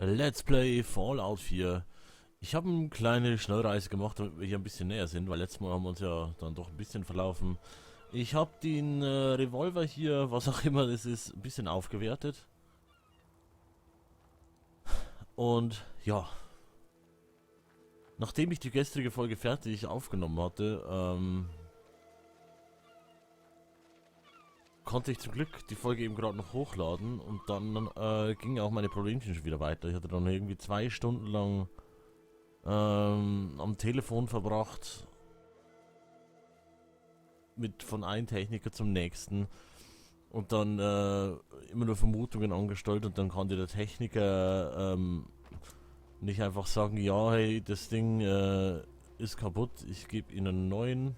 Let's Play Fallout 4. Ich habe eine kleine Schnellreise gemacht, damit wir hier ein bisschen näher sind, weil letztes Mal haben wir uns ja dann doch ein bisschen verlaufen. Ich habe den Revolver hier, was auch immer das ist, ein bisschen aufgewertet. Und ja, nachdem ich die gestrige Folge fertig aufgenommen hatte, konnte ich zum Glück die Folge eben gerade noch hochladen und dann gingen auch meine Problemchen schon wieder weiter. Ich hatte dann irgendwie 2 Stunden lang am Telefon verbracht, mit von einem Techniker zum nächsten und dann immer nur Vermutungen angestellt und dann konnte der Techniker nicht einfach sagen, ja hey, das Ding ist kaputt, ich gebe Ihnen einen neuen.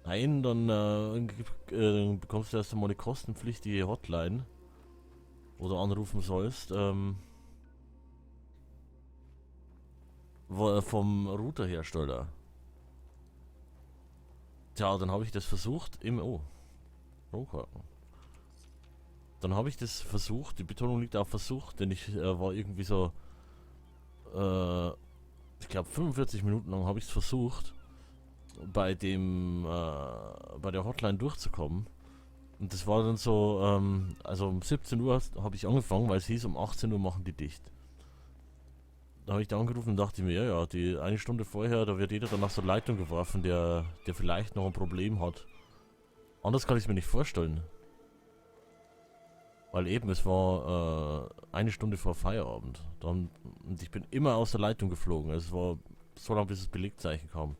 Nein, dann bekommst du erst einmal eine kostenpflichtige Hotline, wo du anrufen sollst, vom Routerhersteller. Tja, dann habe ich das versucht im... Rohhaken. Dann habe ich das versucht, die Betonung liegt auf versucht, denn ich war irgendwie so... ich glaube 45 Minuten lang habe ich es versucht, bei dem bei der Hotline durchzukommen. Und das war dann so, also um 17 Uhr habe ich angefangen, weil es hieß, um 18 Uhr machen die dicht. Da habe ich da angerufen und dachte mir, ja, die eine Stunde vorher, da wird jeder dann nach so einer Leitung geworfen, der vielleicht noch ein Problem hat. Anders kann ich es mir nicht vorstellen. Weil eben, es war eine Stunde vor Feierabend. Und ich bin immer aus der Leitung geflogen. Es war so lange, bis das Belegzeichen kam.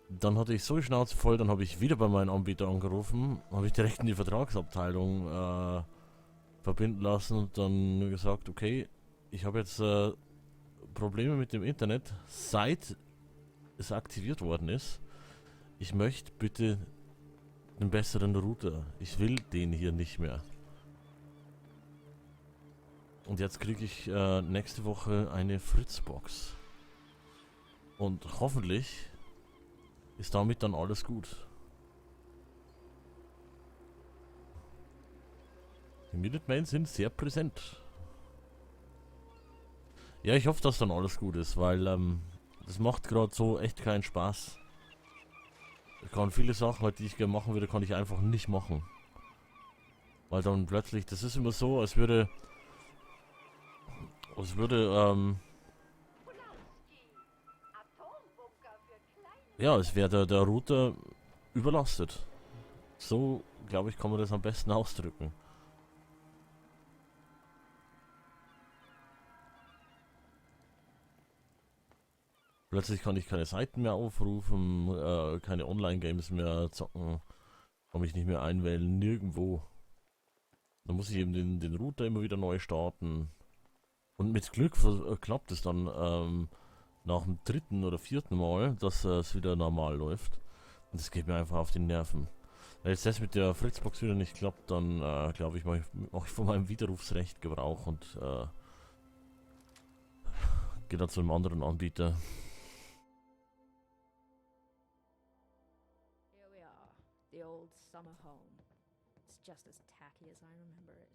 Dann hatte ich so die Schnauze voll, dann habe ich wieder bei meinem Anbieter angerufen, habe ich direkt in die Vertragsabteilung verbinden lassen und dann gesagt, okay, ich habe jetzt Probleme mit dem Internet, seit es aktiviert worden ist. Ich möchte bitte einen besseren Router. Ich will den hier nicht mehr. Und jetzt kriege ich nächste Woche eine Fritzbox. Und hoffentlich ist damit dann alles gut. Die Minutemen sind sehr präsent. Ja, ich hoffe, dass dann alles gut ist, weil das macht gerade so echt keinen Spaß. Ich kann viele Sachen, die ich gerne machen würde, kann ich einfach nicht machen. Weil dann plötzlich, das ist immer so, als würde ja, als wäre der Router überlastet. So, glaube ich, kann man das am besten ausdrücken. Plötzlich kann ich keine Seiten mehr aufrufen, keine Online-Games mehr zocken, kann mich nicht mehr einwählen, nirgendwo. Dann muss ich eben den Router immer wieder neu starten. Und mit Glück klappt es dann nach dem 3. oder 4. Mal, dass es wieder normal läuft. Und das geht mir einfach auf die Nerven. Wenn jetzt das mit der Fritzbox wieder nicht klappt, dann glaube ich, mache ich von meinem Widerrufsrecht Gebrauch und gehe dann zu einem anderen Anbieter. Here we are, the old summer home. It's just as tacky as I remember it.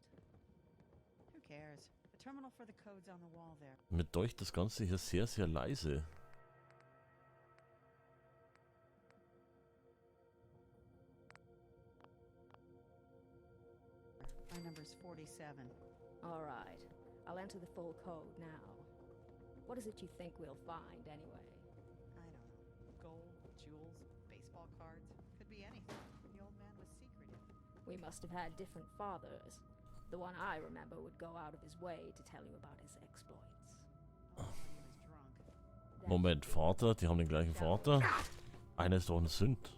Who cares? The terminal for the code's on the wall there. Mit euch das Ganze hier sehr, sehr leise. My number's 47. All right, I'll enter the full code now. What is it you think we'll find, anyway? I don't know. Gold, jewels, baseball cards. Could be anything. The old man was secretive. We must have had different fathers. The one I remember would go out of his way to tell you about his exploits. He was drunk. Moment, Vater, die haben den gleichen Vater. Einer ist doch ein Sünd.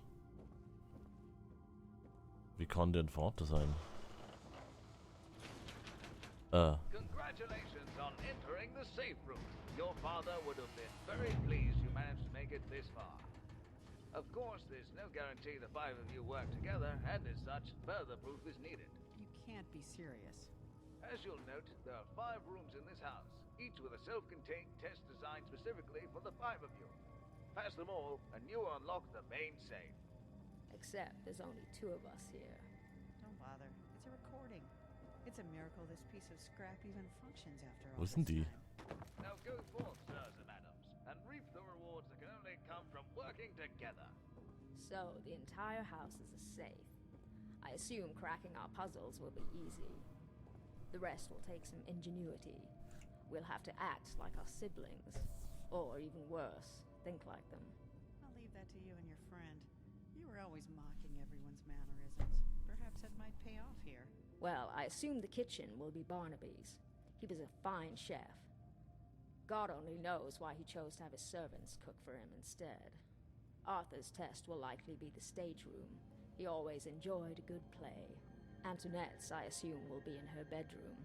Wie kann der ein Vater sein? Congratulations on entering the safe room. Your father would have been very pleased you managed to make it this far. Of course, there's no guarantee the 5 of you work together, and as such, further proof is needed. You can't be serious. As you'll note, there are 5 rooms in this house, each with a self-contained test designed specifically for the 5 of you. Pass them all, and you unlock the main safe. Except there's only 2 of us here. Don't bother. It's a recording. It's a miracle this piece of scrap even functions after all Wo ist this denn die? time. Now go forth, sirs and madams, and reap the rewards that can only come from working together. So the entire house is a safe. I assume cracking our puzzles will be easy. The rest will take some ingenuity. We'll have to act like our siblings. Or even worse, think like them. I'll leave that to you and your friend. You were always mocking everyone's mannerisms. Perhaps that might pay off here. Well, I assume the kitchen will be Barnaby's. He was a fine chef. God only knows why he chose to have his servants cook for him instead. Arthur's test will likely be the stage room. He always enjoyed a good play. Antoinette's, I assume, will be in her bedroom.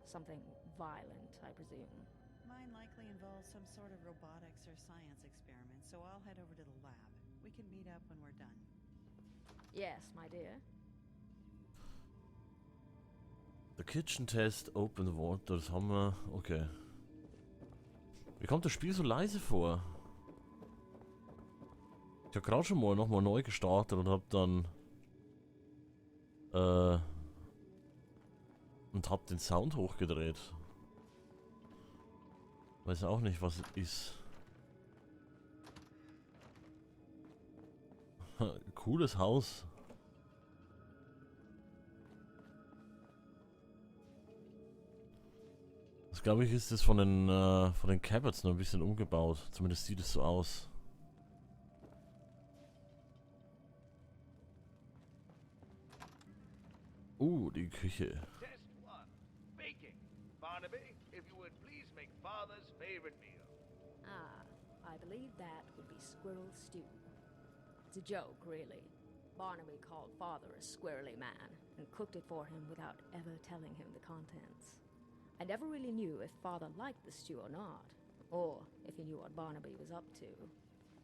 Something violent, I presume. Mine likely involves some sort of robotics or science experiment, so I'll head over to the lab. We can meet up when we're done. Yes, my dear. Der Kitchen Test, Open Water, das haben wir. Okay. Mir kommt das Spiel so leise vor. Ich habe gerade schon mal nochmal neu gestartet und habe dann und habe den Sound hochgedreht. Weiß auch nicht, was es ist. Cooles Haus. Das glaube ich ist es von den Cabinets noch ein bisschen umgebaut. Zumindest sieht es so aus. Die Küche. Test 1. Baking. Barnaby, if you would please make father's favorite meal. I believe that would be squirrel stew. It's a joke, really. Barnaby called father a squirrely man and cooked it for him without ever telling him the contents. I never really knew if father liked the stew or not, or if he knew what Barnaby was up to.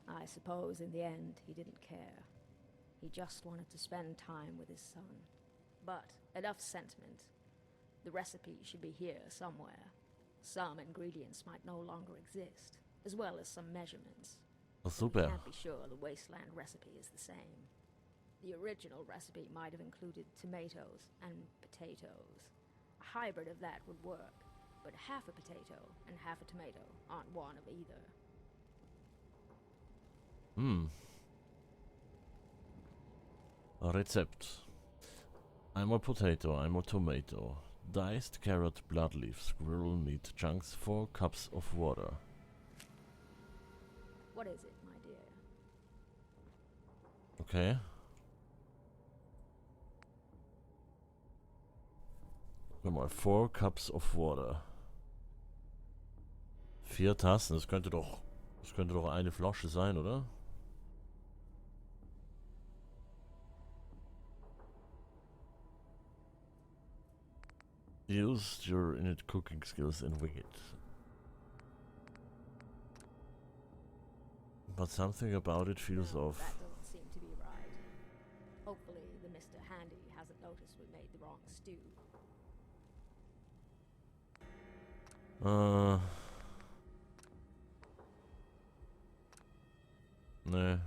I suppose in the end he didn't care. He just wanted to spend time with his son. But enough sentiment. The recipe should be here somewhere. Some ingredients might no longer exist, as well as some measurements. Oh, We super. can't be sure the wasteland recipe is the same. The original recipe might have included tomatoes and potatoes. A hybrid of that would work, but half a potato and half a tomato aren't one of either. Rezept. Einmal Potato, einmal Tomato. Diced carrot, blood leaf, squirrel meat chunks, 4 cups of water. What is it, my dear? Okay. Nochmal 4 cups of water. 4 Tassen, das könnte doch eine Flasche sein, oder? Use your innate cooking skills and wing it. But something about it feels No, off. that doesn't seem to be right. Hopefully, the Mr. Handy hasn't noticed we made the wrong stew. Nee.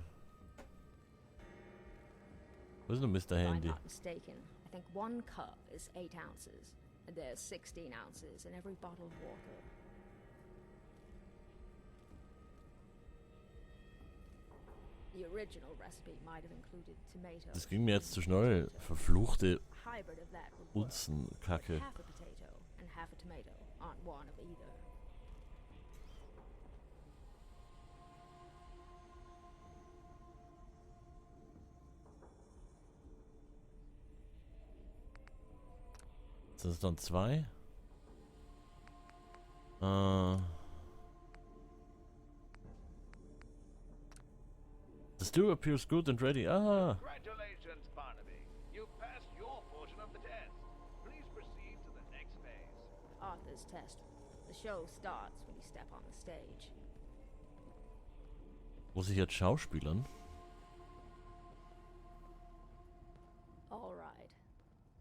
Wo ist denn Mr. If I'm Handy? not mistaken, I think 1 cup is 8 ounces, and there's 16 ounces in every bottle of water. The original recipe might have included tomatoes. Das ging mir jetzt zu schnell. Verfluchte A hybrid of that would work, but Unzenkacke. half a potato and half a tomato aren't one of either. Sind es dann 2? The stew appears good and ready. Congratulations, Barnaby. You passed your portion of the test. Please proceed to the next phase. Arthur's test. The show starts when you step on the stage. Muss ich jetzt schauspielern? All right.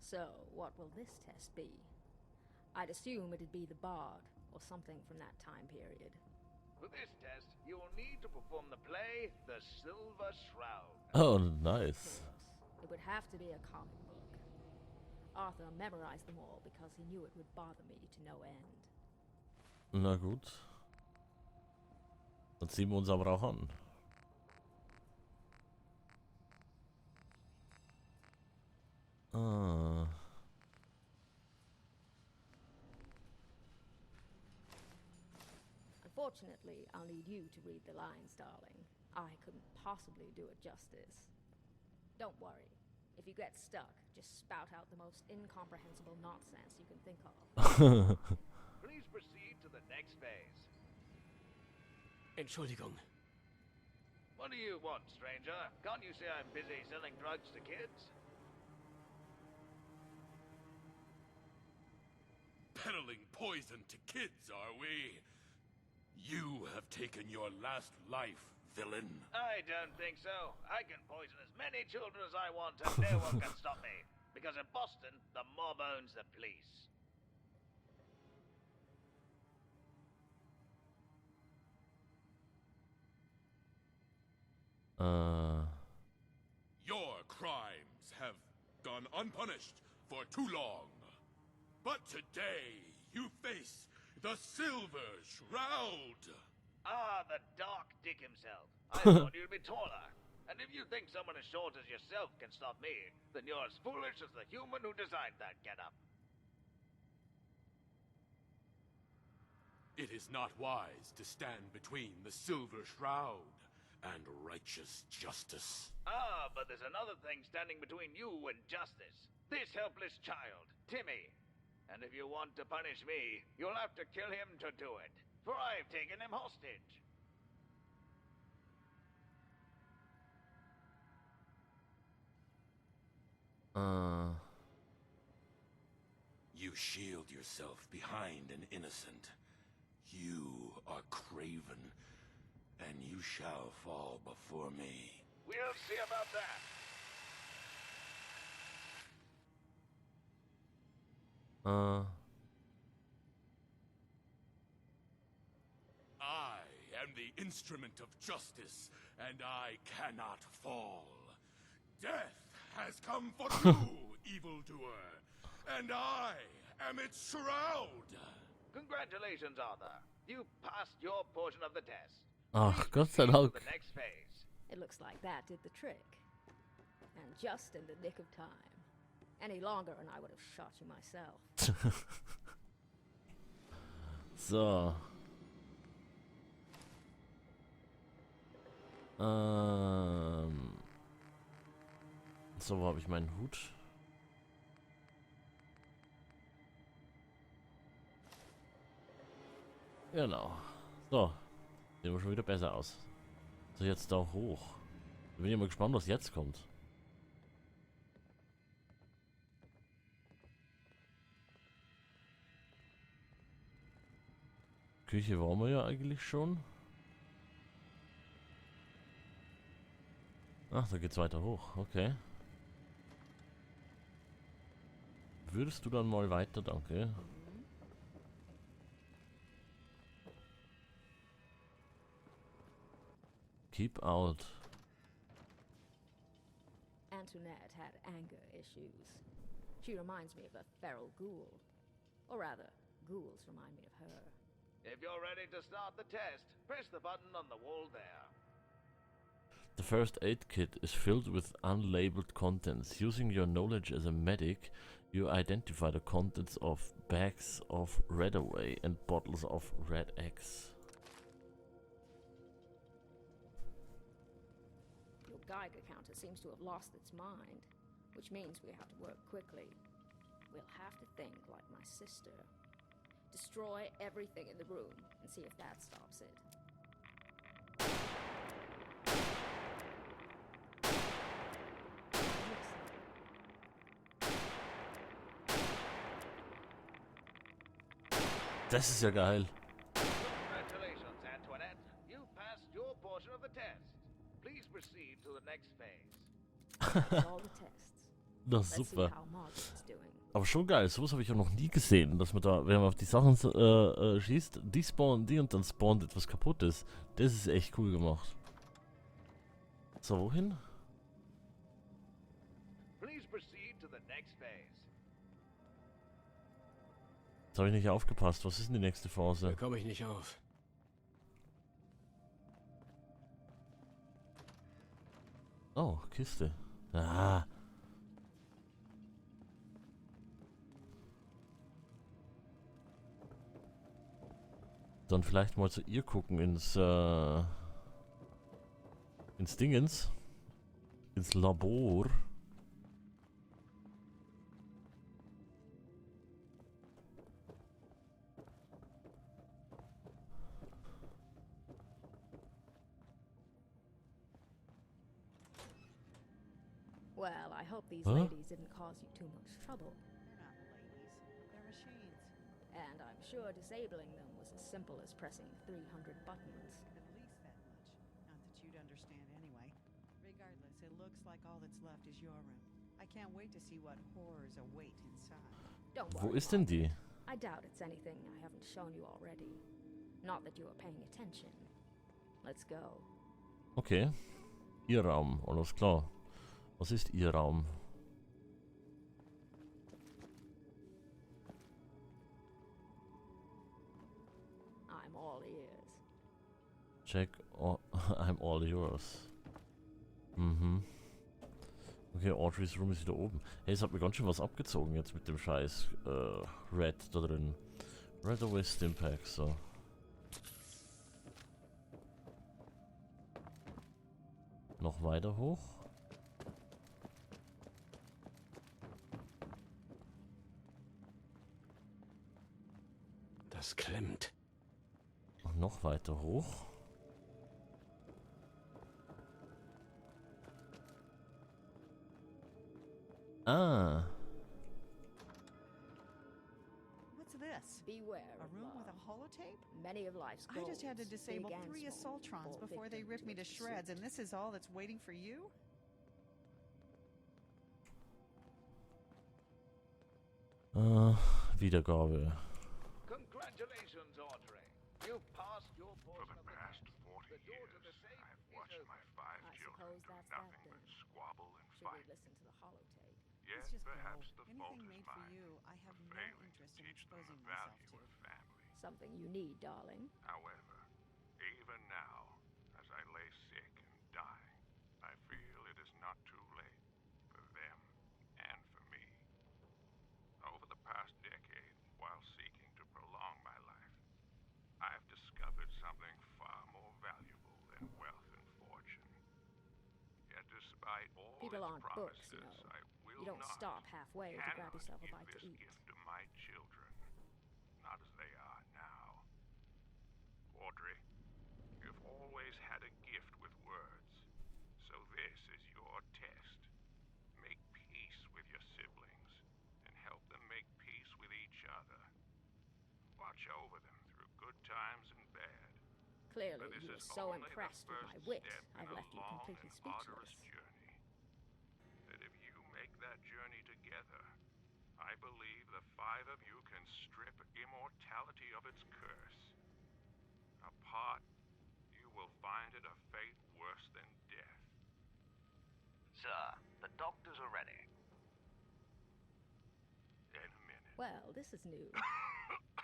So, what will this test be? I'd assume it'd be the bard, or something from that time period. For this test, you will need to perform the play, The Silver Shroud. Oh, Of nice. course. It would have to be a comic book. Arthur memorized them all because he knew it would bother me to no end. Na gut. Dann ziehen wir uns aber auch an. Ah. Unfortunately, I'll need you to read the lines, darling. I couldn't possibly do it justice. Don't worry. If you get stuck, just spout out the most incomprehensible nonsense you can think of. Please proceed to the next phase. Entschuldigung. What do you want, stranger? Can't you see I'm busy selling drugs to kids? Peddling poison to kids, are we? You have taken your last life, villain. I don't think so. I can poison as many children as I want and no one can stop me. Because in Boston, the mob owns the police. Your crimes have gone unpunished for too long. But today, you face the Silver Shroud. Ah, the dark dick himself. I thought you'd be taller. And if you think someone as short as yourself can stop me, then you're as foolish as the human who designed that getup. It is not wise to stand between the Silver Shroud and righteous justice. Ah, but there's another thing standing between you and justice. This helpless child, Timmy. And if you want to punish me, you'll have to kill him to do it. For I've taken him hostage. You shield yourself behind an innocent. You are craven, and you shall fall before me. We'll see about that. I am the instrument of justice, and I cannot fall. Death has come for you, evildoer, and I am its shroud. Congratulations, Arthur. You passed your portion of the test. Ach, Gott sei To Dank. the next phase. It looks like that did the trick. And just in the nick of time. Any longer and I would have shot you myself. So. So, wo habe ich meinen Hut? Genau. So. Sehen wir schon wieder besser aus. So, jetzt da hoch. Bin ich mal gespannt, was jetzt kommt. Küche waren wir ja eigentlich schon. Ach, da geht's weiter hoch. Okay. Würdest du dann mal weiter, danke. Keep out. Antoinette had anger issues. She reminds me of a feral ghoul. Or rather, ghouls remind me of her. If you're ready to start the test, press the button on the wall there. The first aid kit is filled with unlabeled contents. Using your knowledge as a medic, you identify the contents of bags of Red Away and bottles of Red X. Your Geiger counter seems to have lost its mind, which means we have to work quickly. We'll have to think like my sister. Destroy everything in the room and see if that stops it. Das ist ja geil. Congratulations, Antoinette. You passed your portion of the test. Please proceed to the next phase. That's all the tests. Das ist Let's see super. how Margaret's doing. Aber schon geil, sowas habe ich auch noch nie gesehen, dass man da, wenn man auf die Sachen schießt, die spawnen die und dann spawnt etwas kaputtes. Das ist echt cool gemacht. So, wohin? Please proceed to the next phase. Jetzt habe ich nicht aufgepasst. Was ist denn die nächste Phase? Da komme ich nicht auf. Oh, Kiste. Ah. Dann vielleicht mal zu ihr gucken ins Dingens. Ins Labor. Well, I hope these Huh? ladies didn't cause you too much trouble. They're not ladies. They're machines. And I'm sure disabling them was as simple as pressing 300 buttons. At least that much. Not that you'd understand anyway. Regardless, it looks like all that's left is your room. I can't wait to see what horrors await inside. Don't Wo worry. ist denn die? I doubt it's anything I haven't shown you already. Not that you are paying attention. Let's go. Okay. Ihr Raum, alles klar. Was ist Ihr Raum? I'm all ears. Check, I'm all yours. Mhm. Okay, Audrey's Room ist wieder oben. Hey, es hat mir ganz schön was abgezogen jetzt mit dem scheiß Red da drin. Red away Stimpack, so. Noch weiter hoch. Das klemmt. Und noch weiter hoch. Ah. What's this? Beware A of room with love. a holotape? Many of life's I just had to goals, disable big and 3 small, assaultrons fall before they victim ripped me to its shreds, pursuit. and this is all that's waiting for you? Wiedergabe. Congratulations, Audrey. You've passed your portion of the past test. 40 The door to years, the safe I've is watched open. my 5 I children suppose do that's nothing that but then. squabble and Should we fight. listen to the holotape? Yet Let's just go. perhaps the fault Anything is made for mine you, I have for no failing to interest in teach them exposing the myself value to. of family. Something you need, darling. However, even now, as I lay sick and dying, I feel it is not too late for them and for me. Over the past decade, while seeking to prolong my life, I've discovered something far more valuable than wealth and fortune. Yet despite all People its aren't books, you promises, know. I will You don't not, stop halfway to grab cannot yourself a give bite to this eat. gift to my children, not as they are now. Audrey, you've always had a gift with words, so this is your test. Make peace with your siblings, and help them make peace with each other. Watch over them through good times and bad. Clearly, But this you were is so only the impressed with my first wit, step in I've a left you long completely and arduous speechless. journey. That if you make that journey together, I believe the 5 of you can strip immortality of its curse. Apart, you will find it a fate worse than death. Sir, the doctors are ready. In a minute. Well, this is new.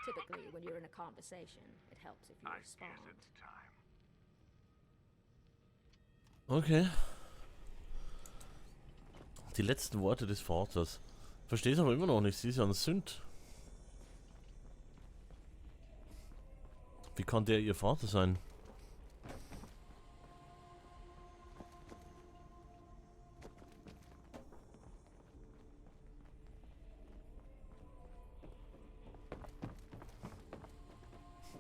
Typically, when you're in a conversation, it helps if you I guess respond. it's time. Okay. Die letzten Worte des Vaters. Versteh's aber immer noch nicht. Sie ist ja ein Sünd. Wie kann der ihr Vater sein?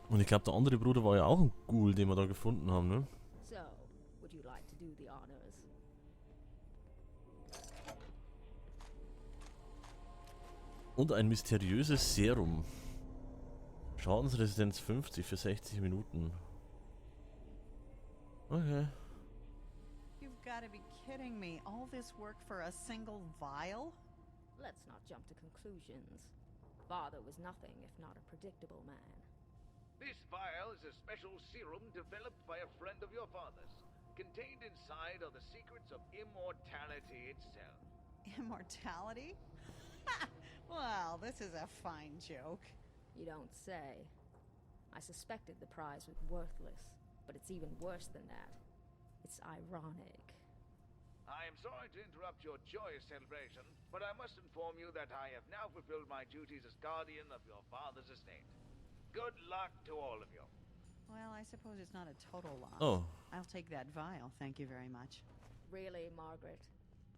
Und ich glaube, der andere Bruder war ja auch ein Ghoul, den wir da gefunden haben, ne? So, would you like to do the honors? Und ein mysteriöses Serum. Schadensresistenz 50 für 60 Minuten. Okay. You've got to be kidding me. All this work for a single vial? Let's not jump to conclusions. Father was nothing if not a predictable man. This vial is a special serum developed by a friend of your father's. Contained inside are the secrets of immortality itself. Immortality? Well, this is a fine joke. You don't say. I suspected the prize was worthless, but it's even worse than that. It's ironic. I am sorry to interrupt your joyous celebration, but I must inform you that I have now fulfilled my duties as guardian of your father's estate. Good luck to all of you. Well, I suppose it's not a total loss. Oh. I'll take that vial, thank you very much. Really, Margaret?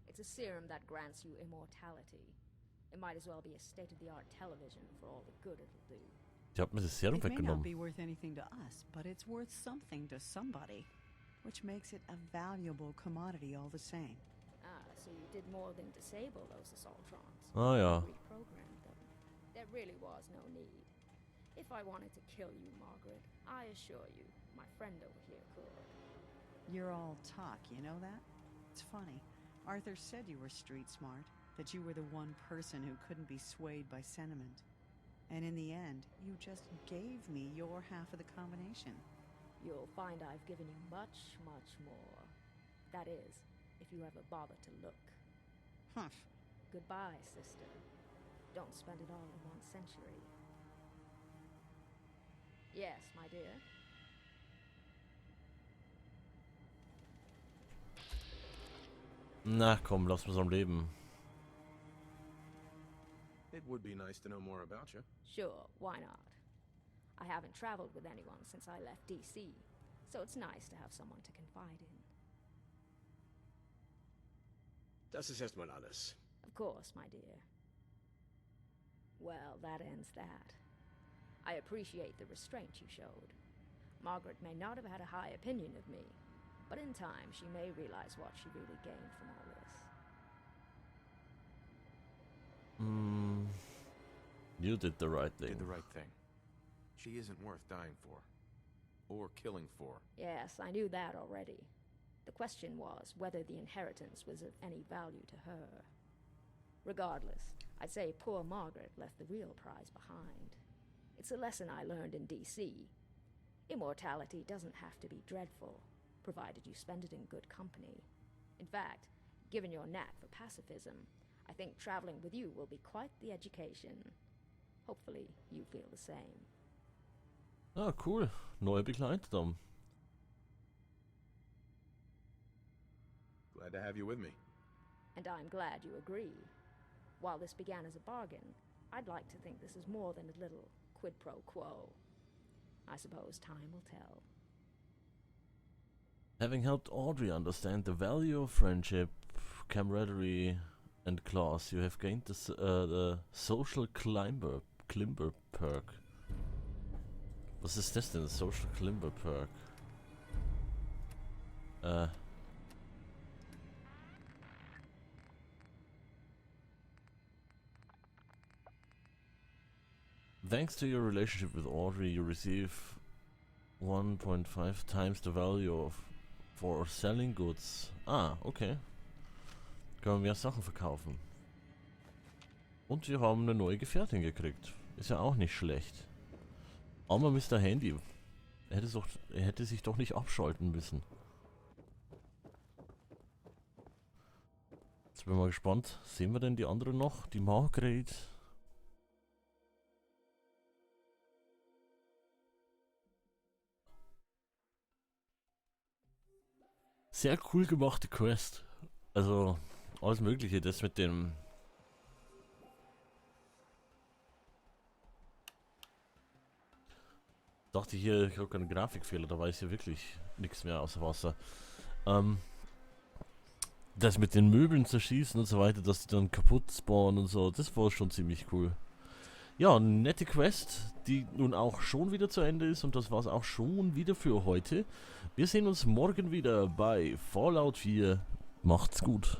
It's a serum that grants you immortality. It might as well be a state-of-the-art television for all the good it'll do. Ich hab mir das Serum It may not weggenommen. be worth anything to us, but it's worth something to somebody, which makes it a valuable commodity all the same. Ah, so you did more than disable those assaultrons. Ah ja. You reprogrammed them. There really was no need. If I wanted to kill you, Margaret, I assure you, my friend over here could. You're all talk, you know that? It's funny. Arthur said you were street smart, that you were the one person who couldn't be swayed by sentiment. And in the end, you just gave me your half of the combination. You'll find I've given you much, much more. That is, if you ever bother to look. Humph. Goodbye, sister. Don't spend it all in 1 century. Yes, my dear. Na komm, lass uns am Leben. It would be nice to know more about you. Sure, why not? I haven't traveled with anyone since I left DC, so it's nice to have someone to confide in. Das ist erstmal alles. Of course, my dear. Well, that ends that. I appreciate the restraint you showed. Margaret may not have had a high opinion of me, but in time she may realize what she really gained from all this. You did the right thing. Did the right thing. She isn't worth dying for. Or killing for. Yes, I knew that already. The question was whether the inheritance was of any value to her. Regardless, I'd say poor Margaret left the real prize behind. It's a lesson I learned in DC. Immortality doesn't have to be dreadful, provided you spend it in good company. In fact, given your knack for pacifism, I think traveling with you will be quite the education. Hopefully, you feel the same. Ah, cool. Neue Begleiterin. Glad to have you with me. And I'm glad you agree. While this began as a bargain, I'd like to think this is more than a little quid pro quo. I suppose time will tell. Having helped Audrey understand the value of friendship, camaraderie, and class, you have gained the social climber perk. Was ist das denn? Social climber perk. Thanks to your relationship with Audrey, you receive 1.5 times the value for selling goods. Ah, okay. Können wir mehr Sachen verkaufen. Und wir haben eine neue Gefährtin gekriegt. Ist ja auch nicht schlecht. Armer Mr. Handy. Er hätte sich doch nicht abschalten müssen. Jetzt bin ich mal gespannt. Sehen wir denn die andere noch? Die Margret. Sehr cool gemachte Quest. Also alles Mögliche. Das mit dem... Dachte hier, ich habe keinen Grafikfehler, da weiß hier wirklich nichts mehr außer Wasser. Das mit den Möbeln zerschießen und so weiter, dass die dann kaputt spawnen und so, das war schon ziemlich cool. Ja, nette Quest, die nun auch schon wieder zu Ende ist und das war es auch schon wieder für heute. Wir sehen uns morgen wieder bei Fallout 4. Macht's gut.